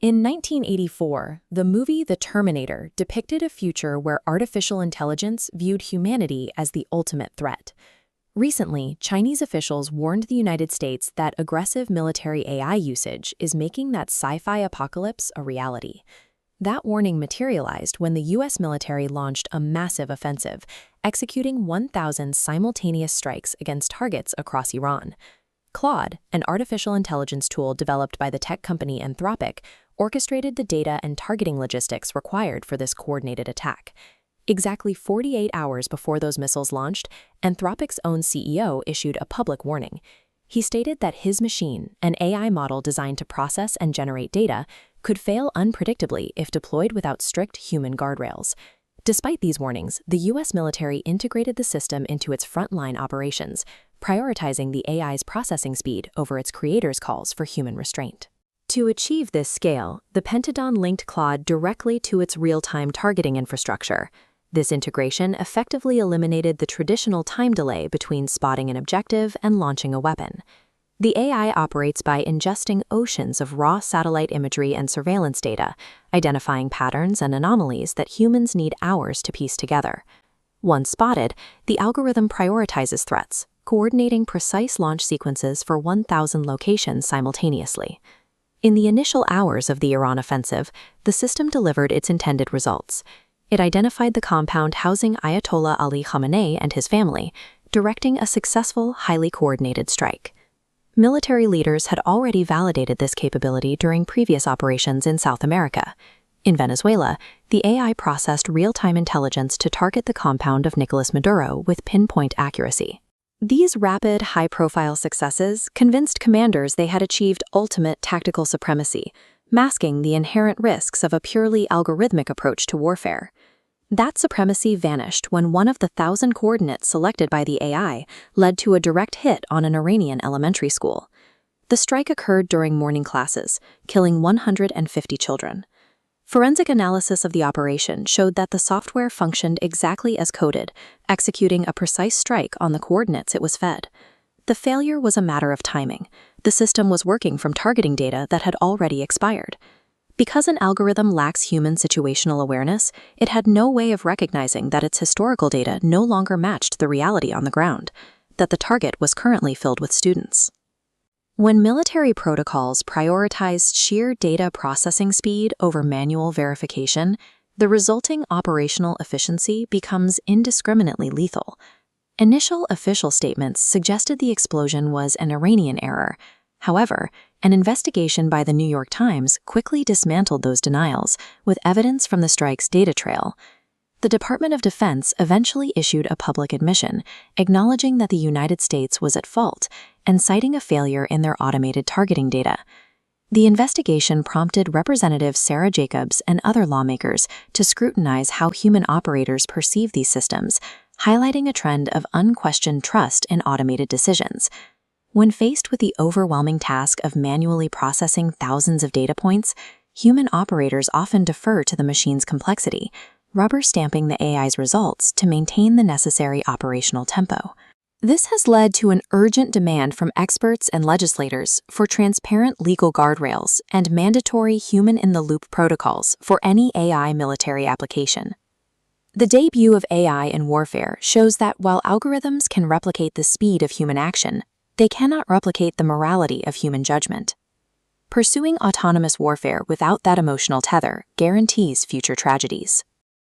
In 1984, the movie The Terminator depicted a future where artificial intelligence viewed humanity as the ultimate threat. Recently, Chinese officials warned the United States that aggressive military AI usage is making that sci-fi apocalypse a reality. That warning materialized when the U.S. military launched a massive offensive, executing 1,000 simultaneous strikes against targets across Iran. Claude, an artificial intelligence tool developed by the tech company Anthropic, orchestrated the data and targeting logistics required for this coordinated attack. Exactly 48 hours before those missiles launched, Anthropic's own CEO issued a public warning. He stated that his machine, an AI model designed to process and generate data, could fail unpredictably if deployed without strict human guardrails. Despite these warnings, the U.S. military integrated the system into its frontline operations, prioritizing the AI's processing speed over its creators' calls for human restraint. To achieve this scale, the Pentagon linked Claude directly to its real-time targeting infrastructure. This integration effectively eliminated the traditional time delay between spotting an objective and launching a weapon. The AI operates by ingesting oceans of raw satellite imagery and surveillance data, identifying patterns and anomalies that humans need hours to piece together. Once spotted, the algorithm prioritizes threats, coordinating precise launch sequences for 1,000 locations simultaneously. In the initial hours of the Iran offensive, the system delivered its intended results. It identified the compound housing Ayatollah Ali Khamenei and his family, directing a successful, highly coordinated strike. Military leaders had already validated this capability during previous operations in South America. In Venezuela, the AI processed real-time intelligence to target the compound of Nicolas Maduro with pinpoint accuracy. These rapid, high-profile successes convinced commanders they had achieved ultimate tactical supremacy, masking the inherent risks of a purely algorithmic approach to warfare. That supremacy vanished when one of the 1,000 coordinates selected by the AI led to a direct hit on an Iranian elementary school. The strike occurred during morning classes, killing 150 children. Forensic analysis of the operation showed that the software functioned exactly as coded, executing a precise strike on the coordinates it was fed. The failure was a matter of timing. The system was working from targeting data that had already expired. Because an algorithm lacks human situational awareness, it had no way of recognizing that its historical data no longer matched the reality on the ground, that the target was currently filled with students. When military protocols prioritized sheer data processing speed over manual verification, the resulting operational efficiency becomes indiscriminately lethal. Initial official statements suggested the explosion was an Iranian error. However, an investigation by the New York Times quickly dismantled those denials, with evidence from the strike's data trail. The Department of Defense eventually issued a public admission, acknowledging that the United States was at fault and citing a failure in their automated targeting data. The investigation prompted Representative Sarah Jacobs and other lawmakers to scrutinize how human operators perceive these systems, highlighting a trend of unquestioned trust in automated decisions. When faced with the overwhelming task of manually processing thousands of data points, human operators often defer to the machine's complexity, rubber-stamping the AI's results to maintain the necessary operational tempo. This has led to an urgent demand from experts and legislators for transparent legal guardrails and mandatory human-in-the-loop protocols for any AI military application. The debut of AI in warfare shows that while algorithms can replicate the speed of human action, they cannot replicate the morality of human judgment. Pursuing autonomous warfare without that emotional tether guarantees future tragedies.